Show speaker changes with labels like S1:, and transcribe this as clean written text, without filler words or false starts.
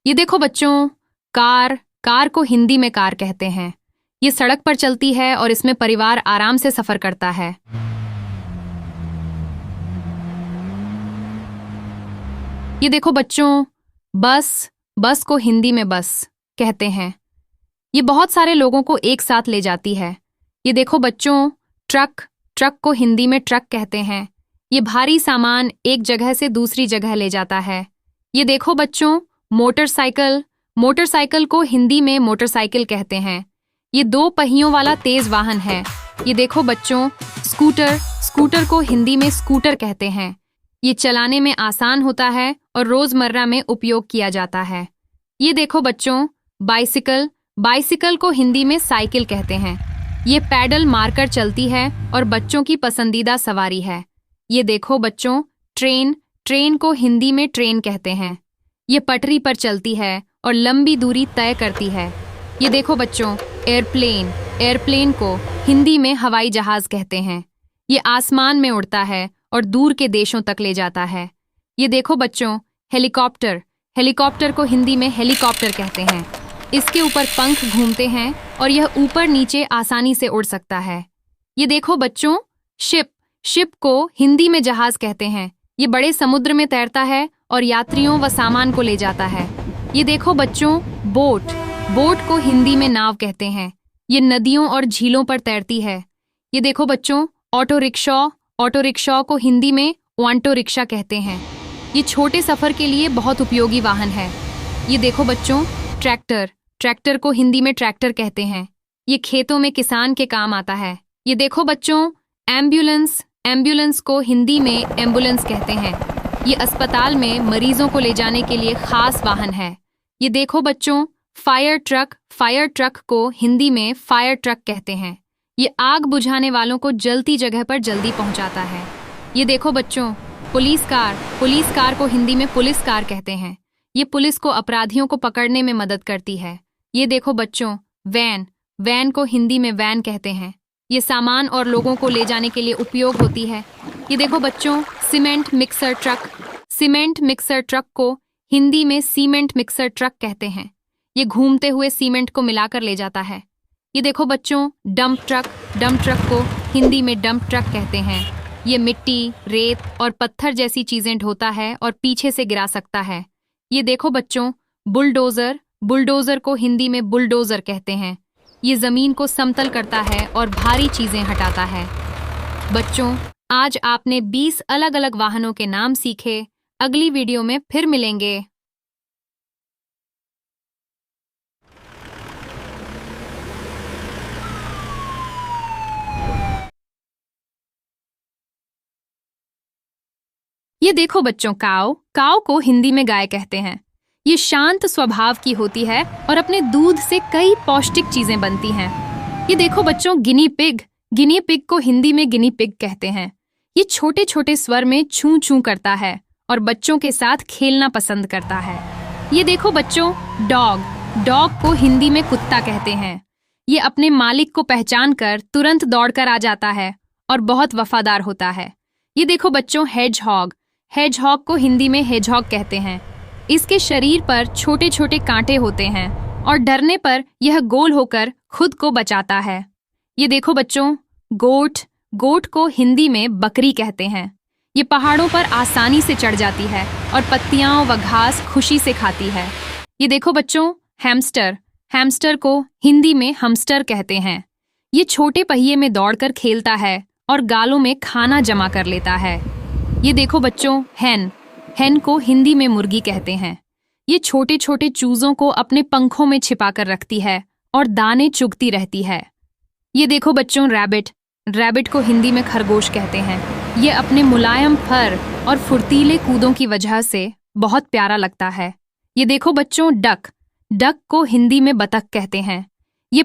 S1: ये देखो बच्चों, कार कार को हिंदी में कार कहते हैं। ये सड़क पर चलती है और इसमें परिवार आराम से सफर करता है। ये देखो बच्चों, बस बस को हिंदी में बस कहते हैं। ये बहुत सारे लोगों को एक साथ ले जाती है। ये देखो बच्चों, ट्रक ट्रक को हिंदी में ट्रक कहते हैं। ये भारी सामान एक जगह से दूसरी जगह ले जाता है। ये देखो बच्चों, मोटरसाइकिल मोटरसाइकिल को हिंदी में मोटरसाइकिल कहते हैं। ये 2 पहियों वाला तेज वाहन है। ये देखो बच्चों, स्कूटर स्कूटर को हिंदी में स्कूटर कहते हैं। ये चलाने में आसान होता है और रोजमर्रा में उपयोग किया जाता है। ये देखो बच्चों, बाइसिकल बाइसिकल को हिंदी में साइकिल कहते हैं। ये पैडल मारकर चलती है और बच्चों की पसंदीदा सवारी है। ये देखो बच्चों, ट्रेन ट्रेन को हिंदी में ट्रेन कहते हैं। ये पटरी पर चलती है और लंबी दूरी तय करती है। ये देखो बच्चों, एयरप्लेन एयरप्लेन को हिंदी में हवाई जहाज कहते हैं। ये आसमान में उड़ता है और दूर के देशों तक ले जाता है। ये देखो बच्चों, हेलीकॉप्टर हेलीकॉप्टर को हिंदी में हेलीकॉप्टर कहते हैं। इसके ऊपर पंख घूमते हैं और यह ऊपर नीचे आसानी से उड़ सकता है। ये देखो बच्चों, शिप शिप को हिंदी में जहाज कहते हैं। ये बड़े समुद्र में तैरता है और यात्रियों व सामान को ले जाता है। ये देखो बच्चों, बोट बोट को हिंदी में नाव कहते हैं। ये नदियों और झीलों पर तैरती है। ये देखो बच्चों, ऑटो रिक्शा को हिंदी में ऑटो रिक्शा कहते हैं। ये छोटे सफर के लिए बहुत उपयोगी वाहन है। ये देखो बच्चों, ट्रैक्टर ट्रैक्टर को हिंदी में ट्रैक्टर कहते हैं। ये खेतों में किसान के काम आता है। ये देखो बच्चों, एम्बुलेंस एम्बुलेंस को हिंदी में एम्बुलेंस कहते हैं। ये अस्पताल में मरीजों को ले जाने के लिए खास वाहन है। ये देखो बच्चों, फायर ट्रक को हिंदी में फायर ट्रक कहते हैं। ये आग बुझाने वालों को जलती जगह पर जल्दी पहुंचाता है। ये देखो बच्चों, पुलिस कार को हिंदी में पुलिस कार कहते हैं। ये पुलिस को अपराधियों को पकड़ने में मदद करती है। ये देखो बच्चों, वैन को हिंदी में वैन कहते हैं। ये सामान और लोगों को ले जाने के लिए उपयोग होती है। ये देखो बच्चों, सीमेंट मिक्सर ट्रक को हिंदी में सीमेंट मिक्सर ट्रक कहते हैं। ये घूमते हुए सीमेंट को मिलाकर ले जाता है। ये देखो बच्चों, डंप ट्रक को हिंदी में डंप ट्रक कहते हैं। ये मिट्टी, रेत और पत्थर जैसी चीजें ढोता है और पीछे से गिरा सकता है। ये देखो बच्चों, बुलडोजर को हिंदी में बुलडोजर कहते हैं। ये जमीन को समतल करता है और भारी चीजें हटाता है। बच्चों, आज आपने 20 अलग अलग वाहनों के नाम सीखे। अगली वीडियो में फिर मिलेंगे। ये देखो बच्चों, काऊ को हिंदी में गाय कहते हैं। ये शांत स्वभाव की होती है और अपने दूध से कई पौष्टिक चीजें बनती हैं। ये देखो बच्चों, गिनी पिग को हिंदी में गिनी पिग कहते हैं। ये छोटे छोटे स्वर में छू छू करता है और बच्चों के साथ खेलना पसंद करता है। ये देखो बच्चों, डॉग को हिंदी में कुत्ता कहते हैं। ये अपने मालिक को पहचान कर तुरंत दौड़कर आ जाता है और बहुत वफादार होता है। ये देखो बच्चों, हेजहॉग को हिंदी में हेजहॉग कहते हैं। इसके शरीर पर छोटे छोटे कांटे होते हैं और डरने पर यह गोल होकर खुद को बचाता है। ये देखो बच्चों, गोट को हिंदी में बकरी कहते हैं। ये पहाड़ों पर आसानी से चढ़ जाती है और पत्तियां व घास खुशी से खाती है। ये देखो बच्चों, हैमस्टर को हिंदी में हमस्टर कहते हैं। ये छोटे पहिए में दौड़कर खेलता है और गालों में खाना जमा कर लेता है। ये देखो बच्चों, हैन को हिंदी में मुर्गी कहते हैं। ये छोटे छोटे चूजों को अपने पंखों में छिपाकर रखती है और दाने चुगती रहती है। ये देखो बच्चों, रैबिट को हिंदी में खरगोश कहते हैं। ये अपने मुलायम फर और फुर्तीले कूदों की वजह से बहुत प्यारा लगता है। ये देखो बच्चों, डक को हिंदी में बतख कहते हैं। ये